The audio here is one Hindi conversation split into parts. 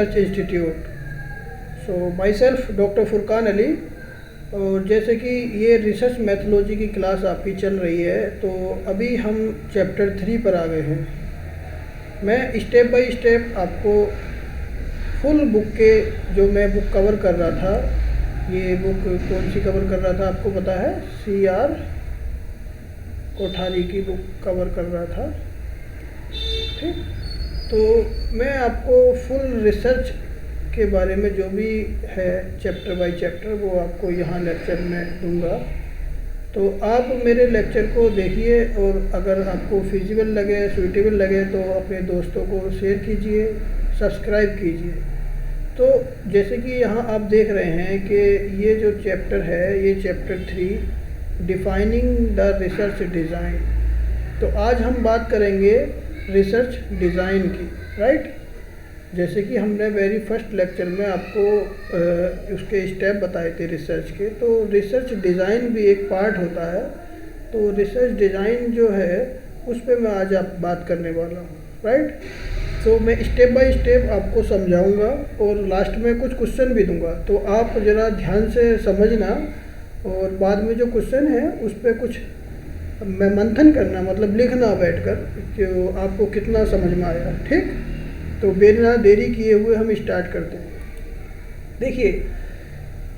Research institute. So my self doctor Furqan Ali. और जैसे कि ये रिसर्च मैथोलॉजी की क्लास आपकी चल रही है, तो अभी हम चैप्टर 3 पर आ गए हैं। मैं स्टेप बाय स्टेप आपको फुल बुक के जो मैं बुक कवर कर रहा था, ये बुक कौन सी कवर कर रहा था आपको पता है? CR कोठारी की बुक कवर कर रहा था, ठीक। तो मैं आपको फुल रिसर्च के बारे में जो भी है चैप्टर बाय चैप्टर वो आपको यहाँ लेक्चर में दूंगा। तो आप मेरे लेक्चर को देखिए और अगर आपको फिजिबल लगे, सूटेबल लगे तो अपने दोस्तों को शेयर कीजिए, सब्सक्राइब कीजिए। तो जैसे कि यहाँ आप देख रहे हैं कि ये जो चैप्टर है ये chapter 3 defining the research design. तो आज हम बात करेंगे रिसर्च डिज़ाइन की, राइट। जैसे कि हमने वेरी फर्स्ट लेक्चर में आपको उसके स्टेप बताए थे रिसर्च के, तो रिसर्च डिज़ाइन भी एक पार्ट होता है। तो रिसर्च डिज़ाइन जो है उस पर मैं आज आप बात करने वाला हूँ, राइट। तो मैं स्टेप बाय स्टेप आपको समझाऊंगा और लास्ट में कुछ क्वेश्चन भी दूंगा, तो आप ज़रा ध्यान से समझना और बाद में जो क्वेश्चन है उस पर कुछ मैं मंथन करना, मतलब लिखना बैठकर कि आपको कितना समझ में आया, ठीक। तो बिना देरी किए हुए हम स्टार्ट करते हैं। देखिए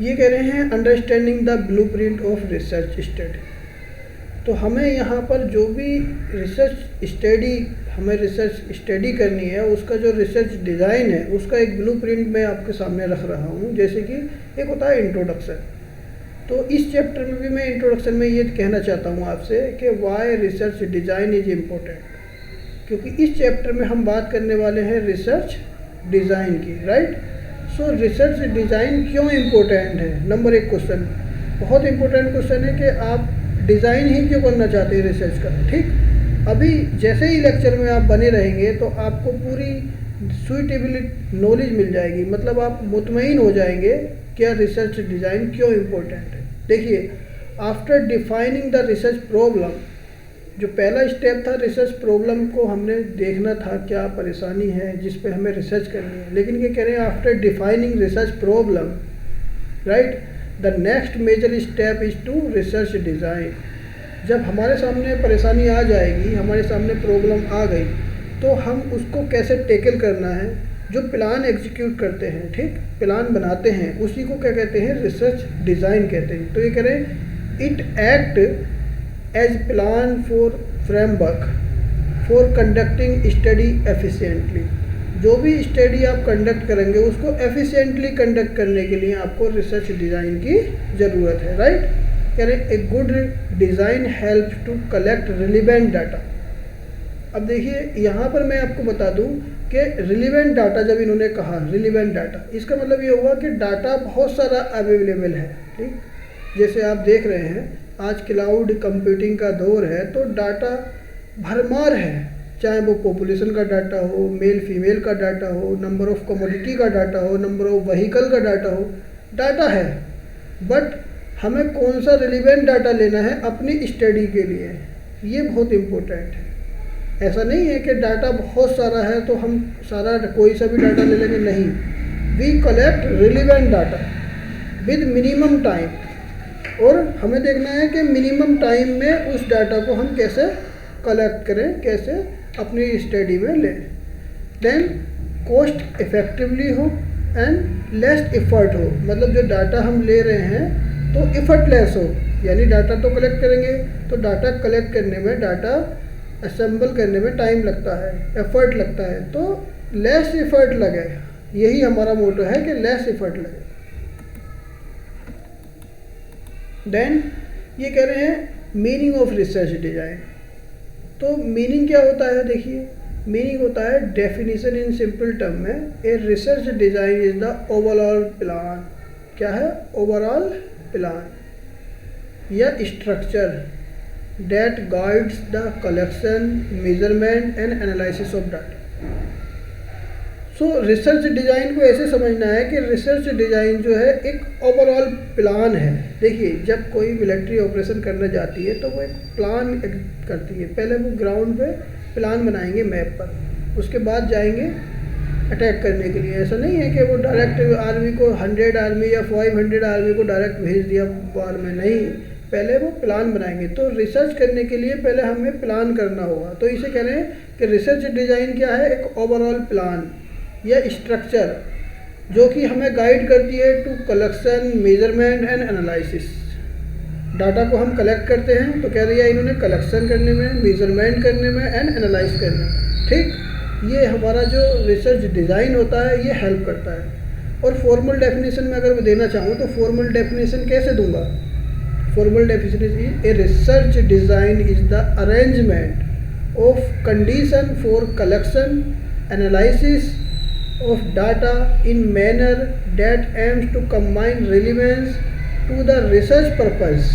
ये कह रहे हैं understanding the blueprint of research study. तो हमें यहाँ पर जो भी हमें रिसर्च स्टडी करनी है उसका जो रिसर्च डिज़ाइन है उसका एक ब्लूप्रिंट मैं आपके सामने रख रहा हूँ। जैसे कि एक होता है इंट्रोडक्शन। तो इस चैप्टर में भी मैं इंट्रोडक्शन में ये कहना चाहता हूँ आपसे कि why research design is important, क्योंकि इस चैप्टर में हम बात करने वाले हैं रिसर्च डिज़ाइन की, राइट। सो रिसर्च डिज़ाइन क्यों इम्पोर्टेंट है? नंबर 1 क्वेश्चन, बहुत इम्पोर्टेंट क्वेश्चन है कि आप डिज़ाइन ही क्यों करना चाहते हैं रिसर्च का, ठीक। अभी जैसे ही लेक्चर में आप बने रहेंगे तो आपको पूरी सुइटेबिलिटी नॉलेज मिल जाएगी, मतलब आप मुतमईन हो जाएंगे क्या रिसर्च डिज़ाइन क्यों इम्पोर्टेंट है। देखिए after defining the research problem, जो पहला स्टेप था रिसर्च प्रॉब्लम को हमने देखना था क्या परेशानी है जिस पे हमें रिसर्च करनी है, लेकिन ये कह रहे हैं after defining research problem, right, the next major step is to research design. जब हमारे सामने परेशानी आ जाएगी, हमारे सामने प्रॉब्लम आ गई, तो हम उसको कैसे टेकल करना है, जो प्लान एग्जीक्यूट करते हैं, ठीक, प्लान बनाते हैं, उसी को क्या कहते हैं? रिसर्च डिज़ाइन कहते हैं। तो ये कह रहे हैं it act as plan for framework for conducting study efficiently. जो भी स्टडी आप कंडक्ट करेंगे उसको एफिशिएंटली कंडक्ट करने के लिए आपको रिसर्च डिज़ाइन की ज़रूरत है, राइट। कह रहे a good design help to collect relevant data. अब देखिए यहाँ पर मैं आपको बता दूँ कि रिलेवेंट डाटा, जब इन्होंने कहा रिलेवेंट डाटा, इसका मतलब ये हुआ कि डाटा बहुत सारा अवेलेबल है, ठीक। जैसे आप देख रहे हैं आज क्लाउड कंप्यूटिंग का दौर है, तो डाटा भरमार है, चाहे वो पॉपुलेशन का डाटा हो, मेल फीमेल का डाटा हो, नंबर ऑफ कमोडिटी का डाटा हो, नंबर ऑफ व्हीकल का डाटा हो, डाटा है। बट हमें कौन सा रिलेवेंट डाटा लेना है अपनी स्टडी के लिए, ये बहुत इम्पोर्टेंट है। ऐसा नहीं है कि डाटा बहुत सारा है तो हम सारा कोई सा भी डाटा ले लेंगे, नहीं। We collect relevant data with minimum time, और हमें देखना है कि मिनिमम टाइम में उस डाटा को हम कैसे कलेक्ट करें, कैसे अपनी स्टडी में लें। देन कॉस्ट इफ़ेक्टिवली हो एंड लेस एफर्ट हो, मतलब जो डाटा हम ले रहे हैं तो एफर्टलेस हो, यानी डाटा तो कलेक्ट करेंगे तो डाटा कलेक्ट करने में, डाटा असेंबल करने में टाइम लगता है, एफर्ट लगता है, तो लेस एफर्ट लगे, यही हमारा मोटो है कि लेस एफर्ट लगे। देन ये कह रहे हैं मीनिंग ऑफ रिसर्च डिज़ाइन। तो मीनिंग क्या होता है? देखिए मीनिंग होता है डेफिनेशन इन सिंपल टर्म में a research design is the overall plan. क्या है? ओवरऑल प्लान या structure that guides the collection, measurement and analysis of data. So research design को ऐसे समझना है कि रिसर्च डिज़ाइन जो है एक ओवरऑल प्लान है। देखिए जब कोई मिलिट्री ऑपरेशन करने जाती है तो वो एक प्लान करती है। पहले वो ग्राउंड पे प्लान बनाएंगे मैप पर, उसके बाद जाएंगे अटैक करने के लिए। ऐसा नहीं है कि वो डायरेक्ट आर्मी को 100 आर्मी या 500 आर्मी को डायरेक्ट भेज दिया वार में, नहीं, पहले वो प्लान बनाएंगे। तो रिसर्च करने के लिए पहले हमें प्लान करना होगा। तो इसे कह रहे हैं कि रिसर्च डिज़ाइन क्या है, एक ओवरऑल प्लान या स्ट्रक्चर जो कि हमें गाइड करती है to collection, measurement and analysis. Data को हम कलेक्ट करते हैं तो कह दिया इन्होंने कलेक्शन करने में, मेजरमेंट करने में एंड एनालाइज करने में, ठीक। ये हमारा जो रिसर्च डिज़ाइन होता है ये हेल्प करता है। और फॉर्मल डेफिनेशन में अगर मैं देना चाहूँ तो फॉर्मल डेफिनेशन कैसे दूंगा? Formal definition is a research design is the arrangement of condition for collection analysis of data in manner that aims to combine relevance to the research purpose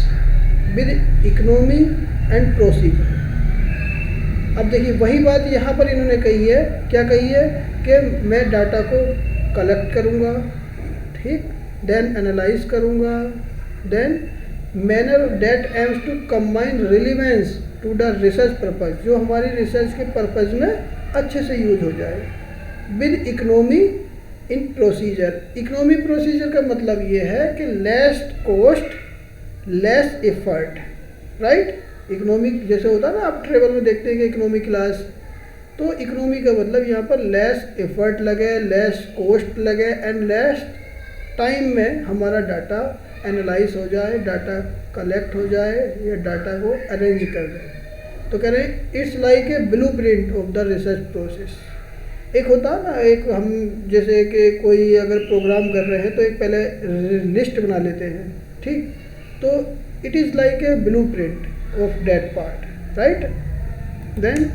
with economy and procedure। अब देखिए वही बात यहाँ पर इन्होंने कही है, क्या कही है कि मैं डाटा को कलेक्ट करूँगा, ठीक, देन एनालाइज करूँगा, then manner that aims to combine relevance to the research purpose, जो हमारी रिसर्च के पर्पज़ में अच्छे से यूज हो जाए, with economy in procedure. Economy procedure का मतलब ये है कि less cost less effort, right. Economic जैसे होता है ना, आप ट्रेवल में देखते हैं कि इकोनॉमी क्लास, तो इकोनॉमी का मतलब यहाँ पर लेस एफर्ट लगे, लेस कॉस्ट लगे एंड लेस टाइम में हमारा डाटा एनालाइज हो जाए, डाटा कलेक्ट हो जाए या डाटा को अरेंज कर दें। तो कह रहे हैं it's like a blueprint of the research process. एक होता है ना, एक हम जैसे कि कोई अगर प्रोग्राम कर रहे हैं तो एक पहले लिस्ट बना लेते हैं, ठीक, तो it is like a blueprint of that part, right. Then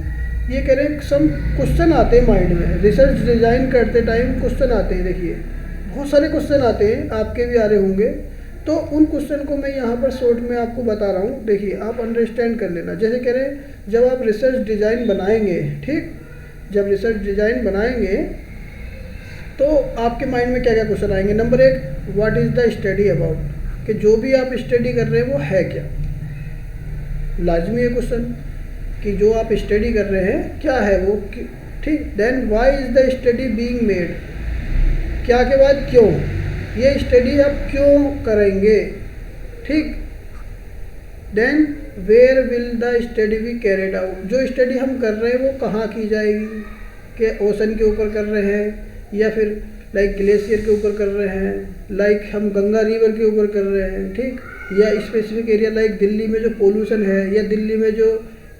ये कह रहे हैं सम क्वेश्चन आते हैं माइंड में, रिसर्च डिज़ाइन करते टाइम क्वेश्चन आते हैं। देखिए बहुत सारे क्वेश्चन आते हैं, आपके भी आ रहे होंगे, तो उन क्वेश्चन को मैं यहाँ पर शॉर्ट में आपको बता रहा हूँ। देखिए आप अंडरस्टैंड कर लेना। जैसे कह रहे हैं जब आप रिसर्च डिज़ाइन बनाएंगे, ठीक, जब रिसर्च डिज़ाइन बनाएंगे तो आपके माइंड में क्या क्या क्वेश्चन आएंगे। Number 1, what is the study about, कि जो भी आप स्टडी कर रहे हैं वो है क्या। लाजमी है क्वेश्चन कि जो आप स्टडी कर रहे हैं क्या है वो, ठीक। Then why is the study being made, क्या के बाद क्यों, ये स्टडी आप क्यों करेंगे, ठीक। Then where will the study be carried out, जो स्टडी हम कर रहे हैं वो कहाँ की जाएगी, कि ओशन के ऊपर कर रहे हैं या फिर लाइक ग्लेशियर के ऊपर कर रहे हैं, लाइक हम गंगा रिवर के ऊपर कर रहे हैं, ठीक, या स्पेसिफिक एरिया लाइक दिल्ली में जो पोल्यूशन है या दिल्ली में जो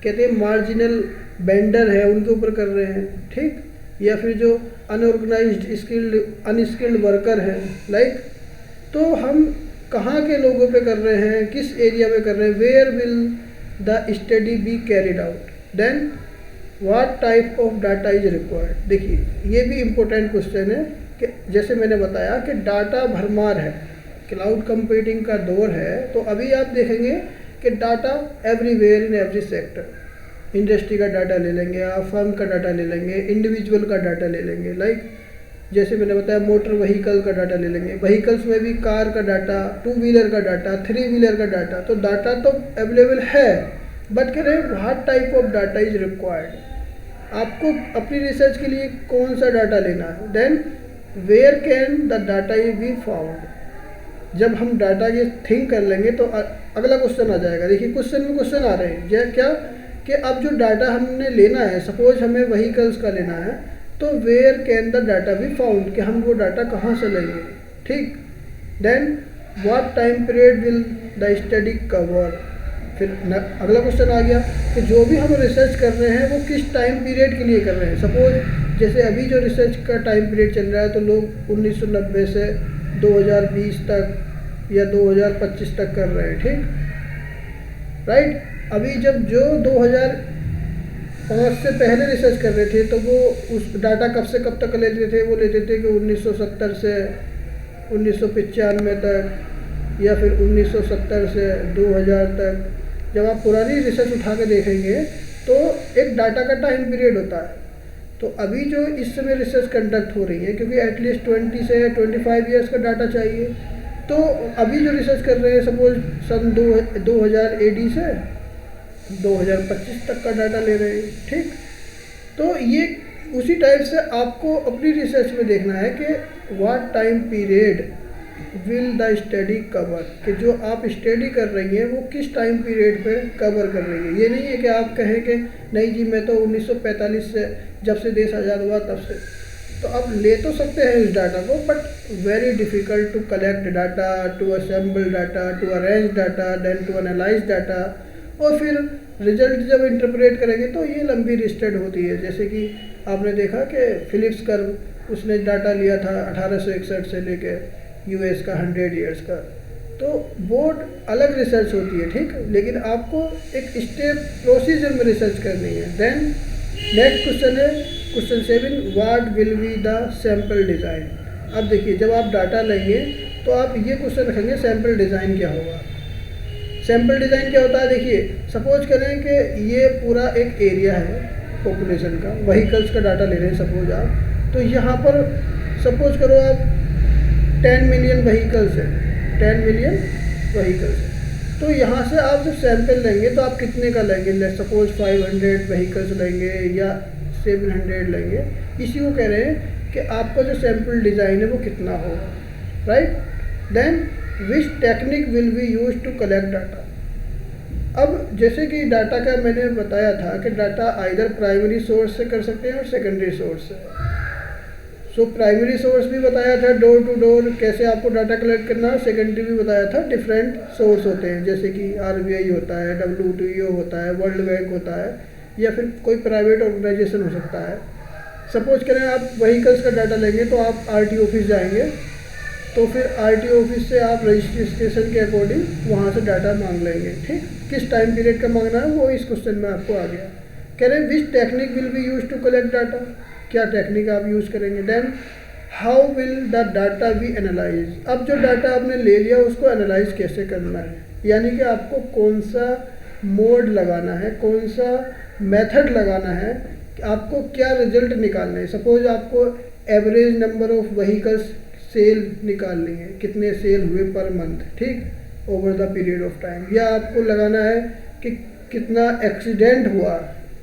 कहते हैं मार्जिनल बेंडर है उनके ऊपर कर रहे हैं, ठीक, या फिर जो अनऑर्गेनाइज्ड अनस्किल्ड वर्कर हैं, लाइक, तो हम कहाँ के लोगों पे कर रहे हैं, किस एरिया में कर रहे हैं, where will the study be carried out, then what type of data is required. देखिए ये भी इम्पोर्टेंट क्वेश्चन है कि जैसे मैंने बताया कि डाटा भरमार है, क्लाउड कंप्यूटिंग का दौर है, तो अभी आप देखेंगे कि data everywhere in every sector. Industry का डाटा ले लेंगे आप, फर्म का डाटा ले लेंगे, इंडिविजुअल का डाटा ले लेंगे, लाइक जैसे मैंने बताया मोटर व्हीकल का डाटा ले लेंगे, व्हीकल्स में भी कार का डाटा, 2 व्हीलर का डाटा, 3 व्हीलर का डाटा। तो डाटा तो अवेलेबल है, बट कह रहे हैं what type of data is required, आपको अपनी रिसर्च के लिए कौन सा डाटा लेना है। Then where can the data be found. जब हम डाटा ये थिंक कर लेंगे तो अगला क्वेश्चन आ जाएगा। देखिए क्वेश्चन में क्वेश्चन आ रहे हैं क्या कि अब जो डाटा हमने लेना है, सपोज हमें व्हीकल्स का लेना है, तो where can the data be found, कि हम वो डाटा कहाँ से लेंगे, ठीक। Then what time period will the study cover. फिर अगला क्वेश्चन आ गया कि जो भी हम रिसर्च कर रहे हैं वो किस टाइम पीरियड के लिए कर रहे हैं। सपोज जैसे अभी जो रिसर्च का टाइम पीरियड चल रहा है तो लोग 1990 से 2020 तक या 2025 तक कर रहे हैं, ठीक, राइट। अभी जब जो 2005 से पहले रिसर्च कर रहे थे तो वो उस डाटा कब से कब तक लेते थे, वो लेते थे कि 1970 से 1995 तक या फिर 1970 से 2000 तक। जब आप पुरानी रिसर्च उठा के देखेंगे तो एक डाटा का टाइम पीरियड होता है। तो अभी जो इस समय रिसर्च कंडक्ट हो रही है, क्योंकि एटलीस्ट 20 से 25 ईयर्स का डाटा चाहिए, तो अभी जो रिसर्च कर रहे हैं सपोज सन 2000 AD से 2025 तक का डाटा ले रहे हैं, ठीक। तो ये उसी टाइप से आपको अपनी रिसर्च में देखना है कि what time period will the study cover, कि जो आप स्टडी कर रही हैं वो किस टाइम पीरियड पे कवर कर रही है। ये नहीं है कि आप कहें कि नहीं जी मैं तो 1945 से, जब से देश आज़ाद हुआ तब से, तो आप ले तो सकते हैं इस डाटा को, but very difficult to collect data, to assemble data, to arrange data, then to analyse data, और फिर रिजल्ट जब इंटरप्रेट करेंगे तो ये लंबी लिस्टेड होती है। जैसे कि आपने देखा कि फिलिप्स कर्व, उसने डाटा लिया था 1861 से लेके यूएस का 100 ईयर्स का, तो बोर्ड अलग रिसर्च होती है, ठीक, लेकिन आपको एक स्टेप प्रोसीजर में रिसर्च करनी है। देन नेक्स्ट क्वेश्चन है question 7, what will be the sample design. अब देखिए जब आप डाटा लेंगे तो आप ये क्वेश्चन रखेंगे सैम्पल डिज़ाइन क्या होगा। सैम्पल डिज़ाइन क्या होता है, देखिए सपोज करें कि ये पूरा एक एरिया है पॉपुलेशन का, व्हीकल्स का डाटा ले रहे हैं सपोज आप, तो यहाँ पर सपोज करो आप 10 मिलियन व्हीकल्स है, 10 मिलियन व्हीकल्स है, तो यहाँ से आप जब सैंपल लेंगे तो आप कितने का लेंगे, लेट्स सपोज 500 व्हीकल्स लेंगे या 700 लेंगे। इसी को कह रहे हैं कि आपका जो सैंपल डिज़ाइन है वो कितना होगा, right. Then which technique will be use to collect data. अब जैसे कि डाटा का मैंने बताया था कि डाटा आइदर प्राइमरी सोर्स से कर सकते हैं और सेकेंडरी सोर्स से। सो प्राइमरी सोर्स भी बताया था डोर टू डोर कैसे आपको डाटा कलेक्ट करना है, सेकेंडरी भी बताया था डिफरेंट सोर्स होते हैं, जैसे कि आरबीआई होता है, WTO होता है, वर्ल्ड बैंक होता है, या फिर कोई प्राइवेट ऑर्गेनाइजेशन हो सकता है। सपोज करें आप व्हीकल्स का डाटा लेंगे तो आप RTO ऑफिस जाएंगे, तो फिर RTO ऑफिस से आप रजिस्ट्रेशन के अकॉर्डिंग वहाँ से डाटा मांग लेंगे, ठीक। किस टाइम पीरियड का मांगना है वो इस क्वेश्चन में आपको आ गया। कह रहे हैं which technique will be use to collect data, क्या टेक्निक आप यूज़ करेंगे। Then how will the data be analyse. अब जो डाटा आपने ले लिया उसको एनालाइज कैसे करना है, यानी कि आपको कौन सा मोड लगाना है, कौन सा मेथड लगाना है, आपको क्या रिजल्ट निकालना है। सपोज आपको average number of vehicles sale निकालनी है, कितने सेल हुए पर मंथ, ठीक, over the period of time, या आपको लगाना है कि कितना एक्सीडेंट हुआ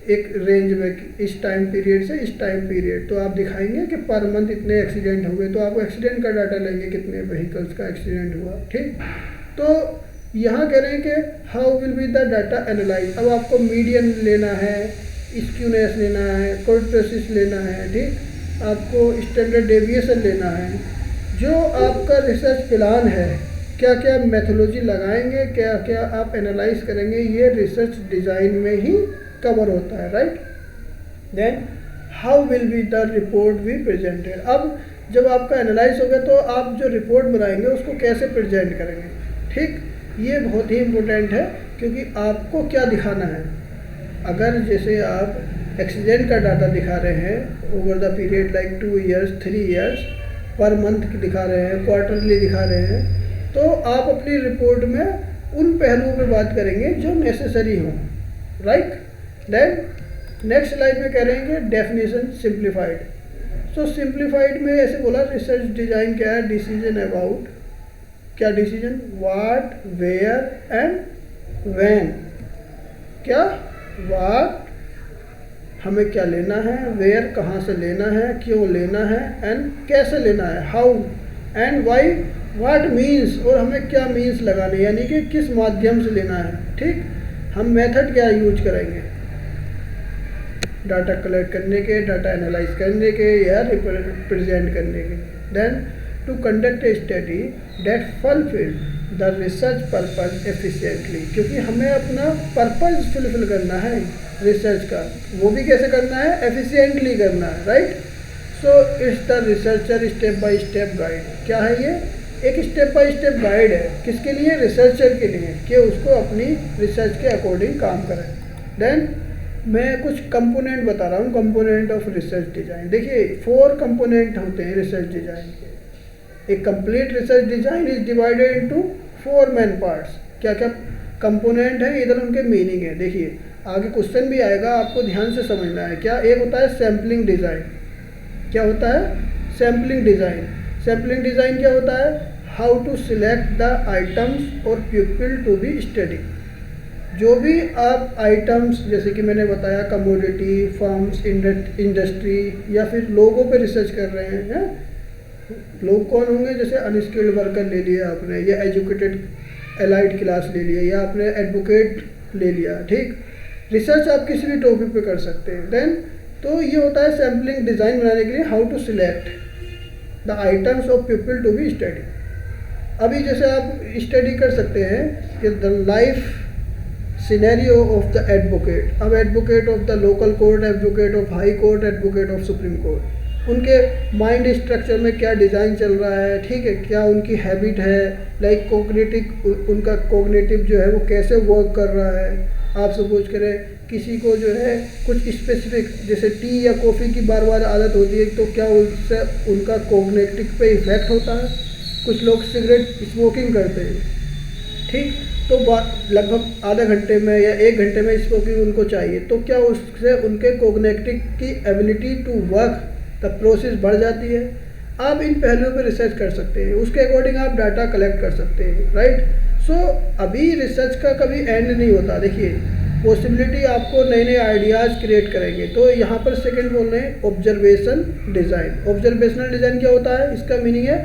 एक रेंज में इस टाइम पीरियड से इस टाइम पीरियड, तो आप दिखाएंगे कि पर मंथ इतने एक्सीडेंट हुए, तो आप एक्सीडेंट का डाटा लेंगे कितने व्हीकल्स का एक्सीडेंट हुआ, ठीक। तो यहाँ कह रहे हैं कि how will be the data analyse. अब आपको मीडियन लेना है, स्क्यूनेस लेना है, कोर्टेसिस लेना है, ठीक, आपको स्टैंडर्ड डेविएशन लेना है। जो आपका रिसर्च प्लान है, क्या क्या मेथोलॉजी लगाएंगे, क्या क्या आप एनालाइज करेंगे, ये रिसर्च डिज़ाइन में ही कवर होता है, right. Then how will be the report be presented. अब जब आपका एनालाइज हो गया तो आप जो रिपोर्ट बनाएंगे उसको कैसे प्रेजेंट करेंगे, ठीक, ये बहुत ही इम्पोर्टेंट है, क्योंकि आपको क्या दिखाना है। अगर जैसे आप एक्सीडेंट का डाटा दिखा रहे हैं over the period like 2 years 3 years, per month दिखा रहे हैं, क्वार्टरली दिखा रहे हैं, तो आप अपनी रिपोर्ट में उन पहलुओं पे बात करेंगे जो नेसेसरी हों, राइट। देन नेक्स्ट स्लाइड में कह रहे हैं कि डेफिनेशन सिंप्लीफाइड। सो सिंप्लीफाइड में ऐसे बोला रिसर्च डिज़ाइन क्या है, डिसीजन अबाउट, क्या decision, what, where and when. क्या, व्हाट हमें क्या लेना है, वेयर कहाँ से लेना है, क्यों लेना है, एंड कैसे लेना है, how and why, what means, और हमें क्या मीन्स लगाने, यानी कि किस माध्यम से लेना है, ठीक। हम मेथड क्या यूज करेंगे डाटा कलेक्ट करने के, डाटा एनालाइज करने के, या रिप्रेजेंट करने के। Then to conduct a study that fulfil the research purpose efficiently, क्योंकि हमें अपना पर्पज फुलफिल करना है रिसर्च का, वो भी कैसे करना है, एफिशिएंटली करना है, right. So it's the researcher step by step guide. क्या है ये, एक स्टेप बाय स्टेप गाइड है, किसके लिए, रिसर्चर के लिए, कि उसको अपनी रिसर्च के अकॉर्डिंग काम करें। देन मैं कुछ कंपोनेंट बता रहा हूँ, कंपोनेंट ऑफ रिसर्च डिज़ाइन। देखिए 4 कंपोनेंट होते हैं रिसर्च डिज़ाइन के। एक complete research design is divided into 4 main parts. क्या क्या कंपोनेंट है, इधर उनके मीनिंग है। देखिए आगे क्वेश्चन भी आएगा, आपको ध्यान से समझना है। क्या, एक होता है सैम्पलिंग डिज़ाइन। क्या होता है, सैम्पलिंग डिज़ाइन। सैम्पलिंग डिज़ाइन क्या होता है, how to select the items और पीपल टू बी स्टडी। जो भी आप आइटम्स जैसे कि मैंने बताया कमोडिटी, फर्म्स, इंडस्ट्री या फिर लोगों पे रिसर्च कर रहे हैं। लोग कौन होंगे? जैसे अनस्किल्ड वर्कर ले लिया आपने, या एजुकेटेड एलाइड क्लास ले लिया, या आपने एडवोकेट ले लिया, ठीक। रिसर्च आप किसी भी टॉपिक पे कर सकते हैं। देन तो ये होता है सैम्पलिंग डिज़ाइन बनाने के लिए how to select the items of people to be study. अभी जैसे आप स्टडी कर सकते हैं कि the life scenario of the advocate. अब advocate of the local court, advocate of high court, advocate of supreme court, उनके माइंड स्ट्रक्चर में क्या डिज़ाइन चल रहा है, ठीक है, क्या उनकी हैबिट है, लाइक कोग्निटिव, उनका कोग्निटिव जो है वो कैसे वर्क कर रहा है। आप सपोज करें किसी को जो है कुछ स्पेसिफिक जैसे टी या कॉफ़ी की बार बार आदत होती है, तो क्या उससे उनका कोग्निटिव पे इफ़ेक्ट होता है। कुछ लोग सिगरेट स्मोकिंग करते हैं, ठीक, तो लगभग आधे घंटे में या 1 घंटे में स्मोकिंग उनको चाहिए, तो क्या उससे उनके कोग्निटिव की ability to work the process बढ़ जाती है। आप इन पहलुओं पर रिसर्च कर सकते हैं, उसके अकॉर्डिंग आप डाटा कलेक्ट कर सकते हैं, राइट। सो अभी रिसर्च का कभी एंड नहीं होता। देखिए पॉसिबिलिटी आपको नए नए आइडियाज़ क्रिएट करेंगे। तो यहाँ पर सेकंड बोल रहे हैं ऑब्जर्वेशन डिज़ाइन। ऑब्जर्वेशनल डिज़ाइन क्या होता है? इसका मीनिंग है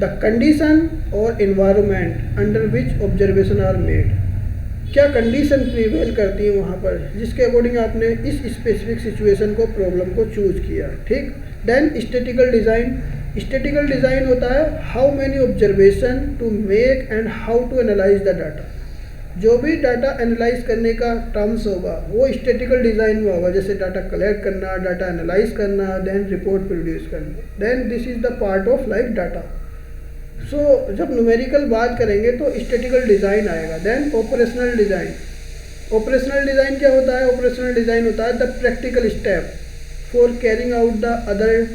द कंडीशन और environment under which observation are made. क्या कंडीशन प्रिवेल करती है वहाँ पर, जिसके अकॉर्डिंग आपने इस स्पेसिफिक सिचुएशन को, प्रॉब्लम को चूज किया, ठीक। Then statistical design. Statistical design होता है how many observation to make and how to analyse the data. जो भी डाटा एनालाइज करने का टर्म्स होगा वो स्टैटिकल डिज़ाइन में होगा, जैसे डाटा कलेक्ट करना, डाटा एनालाइज करना, देन रिपोर्ट प्रोड्यूस करना। Then this is the part of like data. So जब न्यूमेरिकल बात करेंगे तो स्टैटिकल डिज़ाइन आएगा। Then operational design. Operational design क्या होता है? ऑपरेशनल डिज़ाइन होता है the practical step for carrying out the other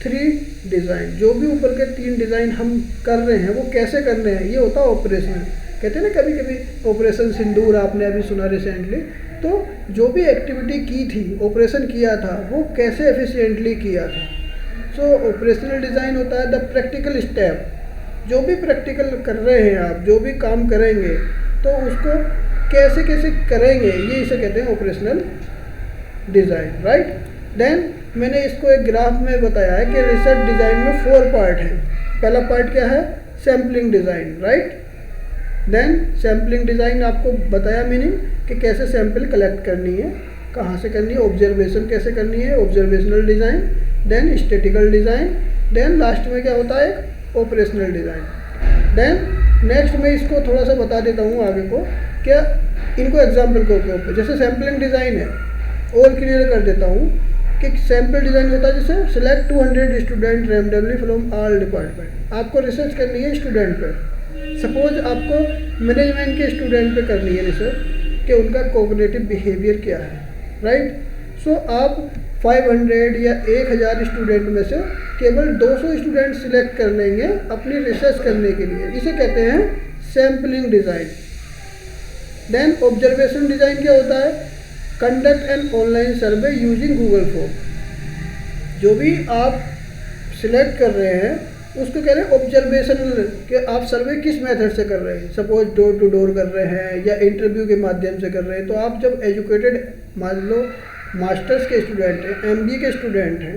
3 design. जो भी ऊपर के 3 डिज़ाइन हम कर रहे हैं वो कैसे कर रहे हैं, ये होता है ऑपरेशनल। कहते हैं ना कभी कभी ऑपरेशन सिंदूर, आपने अभी सुना रिसेंटली। तो जो भी एक्टिविटी की थी, ऑपरेशन किया था, वो कैसे एफिशिएंटली किया था। सो ऑपरेशनल डिज़ाइन होता है द प्रैक्टिकल स्टेप। जो भी प्रैक्टिकल कर रहे हैं आप, जो भी काम करेंगे तो उसको कैसे कैसे करेंगे, ये इसे कहते हैं ऑपरेशनल डिज़ाइन, राइट। देन मैंने इसको एक ग्राफ में बताया है कि रिसर्च डिज़ाइन में 4 पार्ट हैं। पहला पार्ट क्या है? Sampling design, right. Then sampling design आपको बताया मीनिंग कि कैसे सैंपल कलेक्ट करनी है, कहाँ से करनी है, ऑब्जर्वेशन कैसे करनी है, observational design. Then statistical design. Then last में क्या होता है? Operational design. देन नेक्स्ट मैं इसको थोड़ा सा बता देता हूँ आगे को, क्या इनको एग्जाम्पल के ऊपर। जैसे सैम्पलिंग डिज़ाइन है, और क्लियर कर देता हूँ कि सैम्पल डिज़ाइन होता है जैसे select 200 student randomly from all department. आपको रिसर्च करनी है स्टूडेंट पर। सपोज आपको मैनेजमेंट के स्टूडेंट पे करनी है रिसर्च कि उनका कोग्निटिव बिहेवियर क्या है, राइट। सो आप 500 या 1000 स्टूडेंट में से केवल 200 स्टूडेंट सिलेक्ट कर लेंगे अपनी रिसर्च करने के लिए। इसे कहते हैं sampling design. Then observation design क्या होता है? Conduct an online survey using Google form. जो भी आप सिलेक्ट कर रहे हैं उसको कह रहे हैं ऑब्जर्वेशनल, कि आप सर्वे किस मेथड से कर रहे हैं। सपोज डोर टू डोर कर रहे हैं या इंटरव्यू के माध्यम से कर रहे हैं। तो आप जब एजुकेटेड, मान लो मास्टर्स के स्टूडेंट हैं, MBA के स्टूडेंट हैं,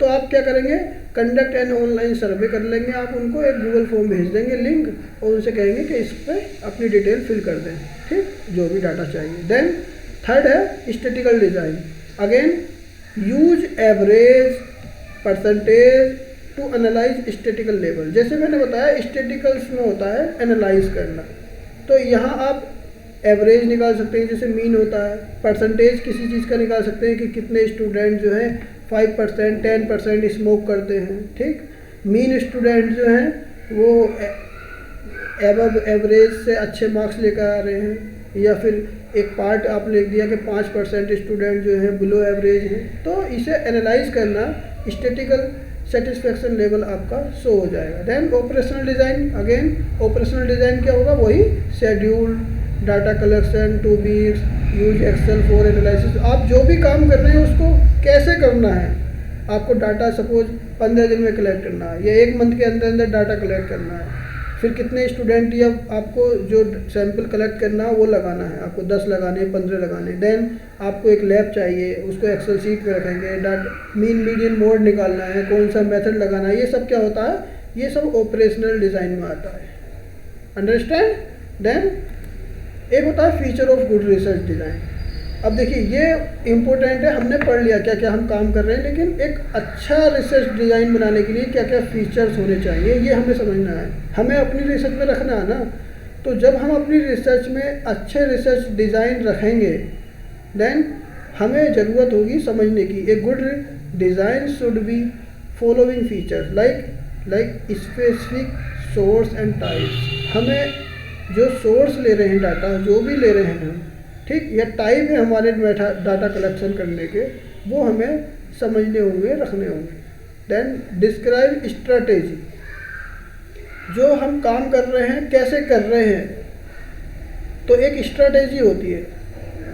तो आप क्या करेंगे? कंडक्ट एन ऑनलाइन सर्वे कर लेंगे। आप उनको एक गूगल फॉर्म भेज देंगे लिंक, और उनसे कहेंगे कि इस पर अपनी डिटेल फिल कर दें, ठीक, जो भी डाटा चाहिए। देन थर्ड है statistical design. Again use average, percentage to analyse statistical level. जैसे मैंने बताया स्टैटिकल्स में होता है एनालाइज करना, तो यहाँ आप एवरेज निकाल सकते हैं, जैसे मीन होता है। परसेंटेज किसी चीज़ का निकाल सकते हैं कि कितने स्टूडेंट जो हैं 5%, 10% स्मोक करते हैं, ठीक। मीन स्टूडेंट जो हैं वो एबव एवरेज से अच्छे मार्क्स लेकर आ रहे हैं, या फिर एक पार्ट आप लिख दिया कि 5% स्टूडेंट जो हैं बिलो एवरेज हैं। तो इसे एनालाइज करना, स्टैटिकल सेटिस्फेक्शन लेवल आपका शो हो जाएगा। Then operational design. Again operational design क्या होगा? वही schedule, data collection, to beats, use Excel for analysis. आप जो भी काम कर रहे हैं उसको कैसे करना है। आपको डाटा सपोज 15 दिन में कलेक्ट करना है या 1 मंथ के अंदर अंदर डाटा कलेक्ट करना है, फिर कितने स्टूडेंट या आपको जो सैंपल कलेक्ट करना है वो लगाना है, आपको 10 लगाने, 15 लगाने। देन आपको एक लैब चाहिए, उसको एक्सेल शीट पे रखेंगे, मीन मीडियन मोड निकालना है, कौन सा मेथड लगाना है, ये सब क्या होता है, ये सब ऑपरेशनल डिज़ाइन में आता है। अंडरस्टैंड। देन एक होता है feature of good research design. अब देखिए ये इम्पोर्टेंट है, हमने पढ़ लिया क्या क्या हम काम कर रहे हैं, लेकिन एक अच्छा रिसर्च डिज़ाइन बनाने के लिए क्या क्या फीचर्स होने चाहिए ये हमें समझना है, हमें अपनी रिसर्च में रखना है ना। तो जब हम अपनी रिसर्च में अच्छे रिसर्च डिज़ाइन रखेंगे देन हमें ज़रूरत होगी समझने की। ए good design should be following features like specific source and types. हमें जो सोर्स ले रहे हैं डाटा, जो भी ले रहे हैं हम, ठीक, या टाइप है हमारे डाटा कलेक्शन करने के, वो हमें समझने होंगे, रखने होंगे। देन डिस्क्राइब स्ट्रैटेजी, जो हम काम कर रहे हैं कैसे कर रहे हैं, तो एक स्ट्रैटेजी होती है।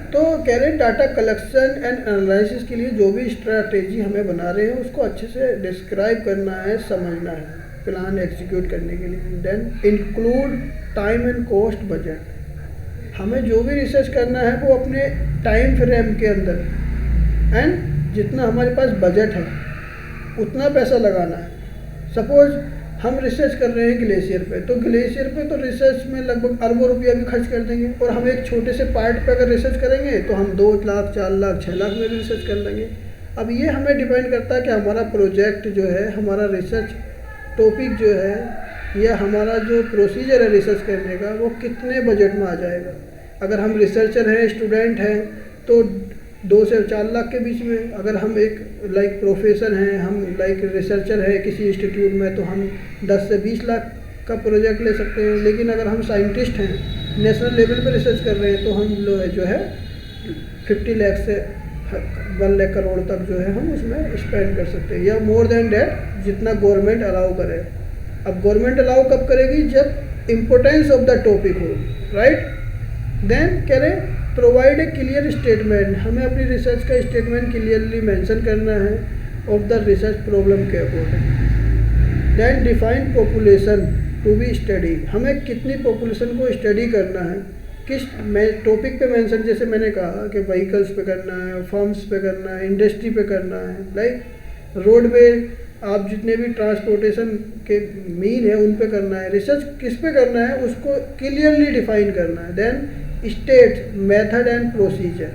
तो कह रहे हैं डाटा कलेक्शन एंड एनालिसिस के लिए जो भी स्ट्रैटेजी हमें बना रहे हैं उसको अच्छे से डिस्क्राइब करना है, समझना है प्लान एग्जीक्यूट करने के लिए। Then include time and cost budget, हमें जो भी रिसर्च करना है वो अपने टाइम फ्रेम के अंदर एंड जितना हमारे पास बजट है उतना पैसा लगाना है। सपोज हम रिसर्च कर रहे हैं ग्लेशियर पे, तो ग्लेशियर पे तो रिसर्च में लगभग अरबों रुपया भी खर्च कर देंगे, और हम एक छोटे से पार्ट पे अगर रिसर्च करेंगे तो हम 2 लाख 4 लाख 6 लाख में भी रिसर्च कर लेंगे। अब ये हमें डिपेंड करता है कि हमारा प्रोजेक्ट जो है, हमारा रिसर्च टॉपिक जो है, या हमारा जो प्रोसीजर है रिसर्च करने का वो कितने बजट में आ जाएगा। अगर हम रिसर्चर हैं, स्टूडेंट हैं, तो 2 से 4 लाख के बीच में। अगर हम एक प्रोफेसर हैं, हम रिसर्चर है किसी इंस्टीट्यूट में, तो हम 10 से 20 लाख का प्रोजेक्ट ले सकते हैं। लेकिन अगर हम साइंटिस्ट हैं, नेशनल लेवल पे रिसर्च कर रहे हैं, तो हम जो है 50 लाख से 1 लाख करोड़ तक जो है हम उसमें स्पेंड कर सकते हैं, या मोर देन डैट जितना गवर्नमेंट अलाउ करे। अब गवर्नमेंट अलाउ कब करेगी, जब इम्पोर्टेंस ऑफ द टॉपिक हो, राइट। देन कह रहे प्रोवाइड ए क्लियर स्टेटमेंट, हमें अपनी रिसर्च का स्टेटमेंट क्लियरली मेंशन करना है ऑफ द रिसर्च प्रॉब्लम के according. Then define population to be study, हमें कितनी पॉपुलेशन को स्टडी करना है, किस टॉपिक पे मेंशन, जैसे मैंने कहा कि व्हीकल्स पे करना है, फर्म्स पे करना है, इंडस्ट्री पे करना है, लाइक रोडवे, आप जितने भी ट्रांसपोर्टेशन के मीन है उन पे करना है। रिसर्च किस पे करना है उसको क्लियरली डिफाइन करना है। Then state method and procedure,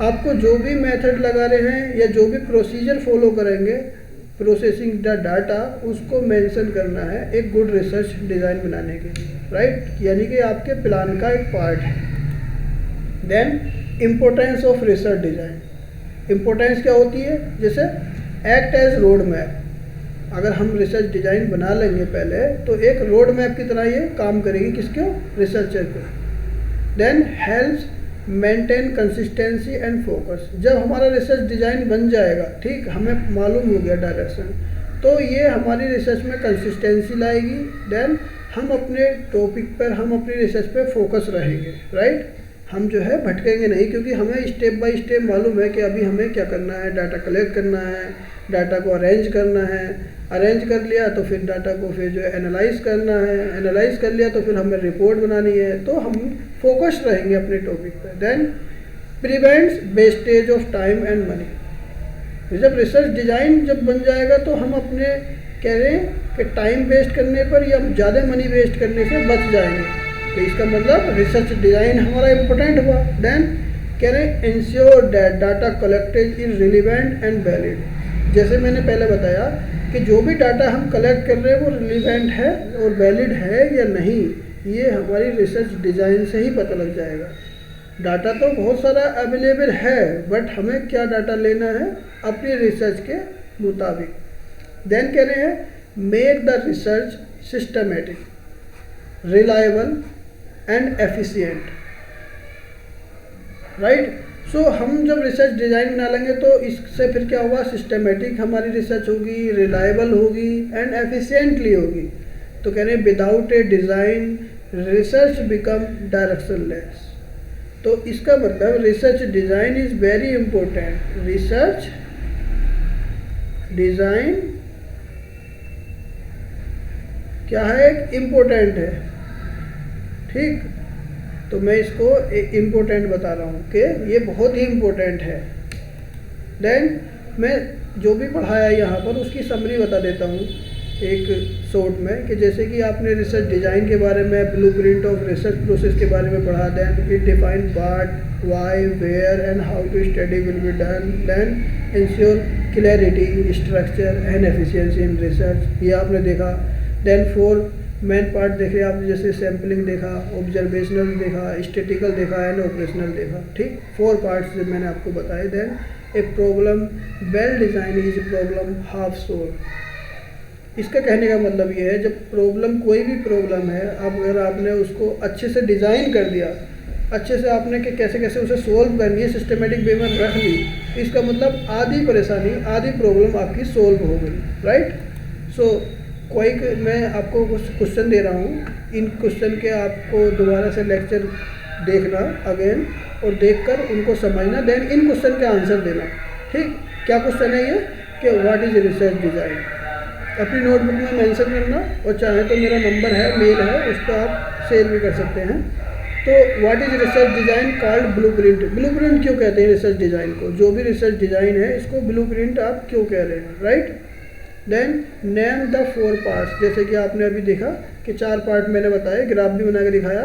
आपको जो भी मेथड लगा रहे हैं या जो भी प्रोसीजर फॉलो करेंगे प्रोसेसिंग द डाटा, उसको मेंशन करना है एक गुड रिसर्च डिज़ाइन बनाने के लिए, राइट, यानी कि आपके प्लान का एक पार्ट है। Then importance of research design, importance क्या होती है, जैसे एक्ट एज रोड मैप, अगर हम रिसर्च डिज़ाइन बना लेंगे पहले तो एक रोड मैप की तरह ये काम करेगी, किसको, रिसर्चर को। Then helps maintain consistency and focus, जब हमारा रिसर्च डिज़ाइन बन जाएगा, ठीक, हमें मालूम हो गया डायरेक्शन, तो ये हमारी रिसर्च में कंसिस्टेंसी लाएगी। देन हम अपने टॉपिक पर, हम अपनी रिसर्च पे फोकस रहेंगे, राइट, हम जो है भटकेंगे नहीं, क्योंकि हमें स्टेप बाय स्टेप मालूम है कि अभी हमें क्या करना है, डाटा कलेक्ट करना है, डाटा को अरेंज करना है, अरेंज कर लिया तो फिर डाटा को फिर जो है एनालाइज करना है, एनालाइज कर लिया तो फिर हमें रिपोर्ट बनानी है, तो हम फोकस रहेंगे अपने टॉपिक पर। Then prevents wastage of time and money, जब रिसर्च डिज़ाइन जब बन जाएगा तो हम अपने कह रहे हैं कि टाइम वेस्ट करने पर या ज़्यादा मनी वेस्ट करने से बच जाएंगे, तो इसका मतलब रिसर्च डिज़ाइन हमारा इम्पोर्टेंट हुआ। देन कह रहे हैं ensure that data collected is relevant and valid, जैसे मैंने पहले बताया कि जो भी डाटा हम कलेक्ट कर रहे हैं वो रिलीवेंट है और वैलिड है या नहीं, ये हमारी रिसर्च डिज़ाइन से ही पता लग जाएगा। डाटा तो बहुत सारा अवेलेबल है, बट हमें क्या डाटा लेना है अपनी रिसर्च के मुताबिक। देन कह रहे हैं make the research systematic, reliable and efficient, right. So हम जब रिसर्च डिज़ाइन बना लेंगे तो इससे फिर क्या होगा, सिस्टमेटिक हमारी रिसर्च होगी, रिलायबल होगी एंड एफिशिएंटली होगी। तो कह रहे हैं विदाउट ए डिज़ाइन रिसर्च बिकम डायरेक्शनलेस, तो इसका मतलब research design is very important. Research design क्या है, एक इम्पोर्टेंट है, ठीक। तो मैं इसको एक इम्पोर्टेंट बता रहा हूँ कि ये बहुत ही इम्पोर्टेंट है। देन मैं जो भी पढ़ाया यहाँ पर उसकी समरी बता देता हूँ एक शॉर्ट में, कि जैसे कि आपने रिसर्च डिज़ाइन के बारे में, ब्लूप्रिंट ऑफ रिसर्च प्रोसेस के बारे में पढ़ा। Then it define what, why, where and how to study will be done. Then ensure clarity, structure and efficiency in research, ये आपने देखा। देन 4 मेन पार्ट देखे आपने, जैसे सैम्पलिंग देखा, ऑब्जर्वेशनल देखा, स्टैटिकल देखा एंड ऑपरेशनल देखा, ठीक। 4 पार्ट्स जो मैंने आपको बताए। Then a problem well design is a problem half solve. इसका कहने का मतलब ये है, जब प्रॉब्लम, कोई भी प्रॉब्लम है, अब अगर आपने उसको अच्छे से डिज़ाइन कर दिया, अच्छे से आपने कि कैसे कैसे उसे सोल्व करनी है, सिस्टमेटिक वे में रख ली, इसका मतलब आधी परेशानी, आधी प्रॉब्लम आपकी सोल्व हो गई, राइट। सो मैं आपको कुछ क्वेश्चन दे रहा हूँ, इन क्वेश्चन के आपको दोबारा से लेक्चर देखना अगेन, और देखकर उनको समझना। देन इन क्वेश्चन के आंसर देना, ठीक। क्या क्वेश्चन है ये, कि व्हाट इज़ रिसर्च डिज़ाइन। अपनी नोटबुक में मेंशन करना, और चाहे तो मेरा नंबर है, मेल है, उस पर आप शेयर भी कर सकते हैं। तो what is research design called blueprint. Blueprint क्यों कहते हैं रिसर्च डिज़ाइन को, जो भी रिसर्च डिज़ाइन है इसको ब्लूप्रिंट आप क्यों कह रहे हैं, right. Then name the 4 parts, जैसे कि आपने अभी देखा कि 4 पार्ट मैंने बताए, ग्राफ भी बना के दिखाया।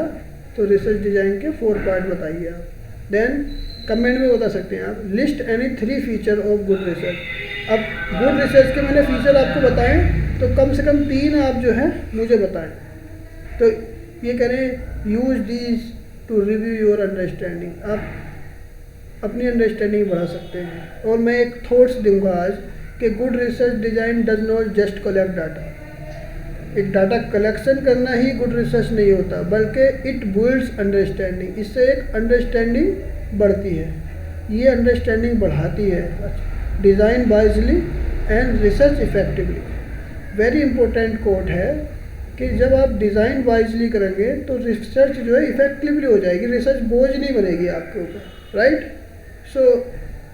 तो रिसर्च डिज़ाइन के 4 पार्ट बताइए आप। देन कमेंट में बता सकते हैं आप, list any 3 feature of good research. अब गुड रिसर्च के मैंने फीचर आपको बताएं, तो कम से कम 3 आप जो है मुझे बताएं। तो ये करें, use these two review your understanding. आप अपनी अंडरस्टैंडिंग बढ़ा सकते हैं। और मैं एक थॉट्स दूंगा आज, कि good research design does not just collect data. एक डाटा कलेक्शन करना ही गुड रिसर्च नहीं होता, बल्कि इट बिल्ड्स अंडरस्टैंडिंग। इससे एक अंडरस्टैंडिंग बढ़ती है, ये अंडरस्टैंडिंग बढ़ाती है। Design wisely and research effectively. Very important coat है कि जब आप डिज़ाइन वाइजली करेंगे तो रिसर्च जो है इफेक्टिवली हो जाएगी, रिसर्च बोझ नहीं बनेगी आपके ऊपर, राइट। सो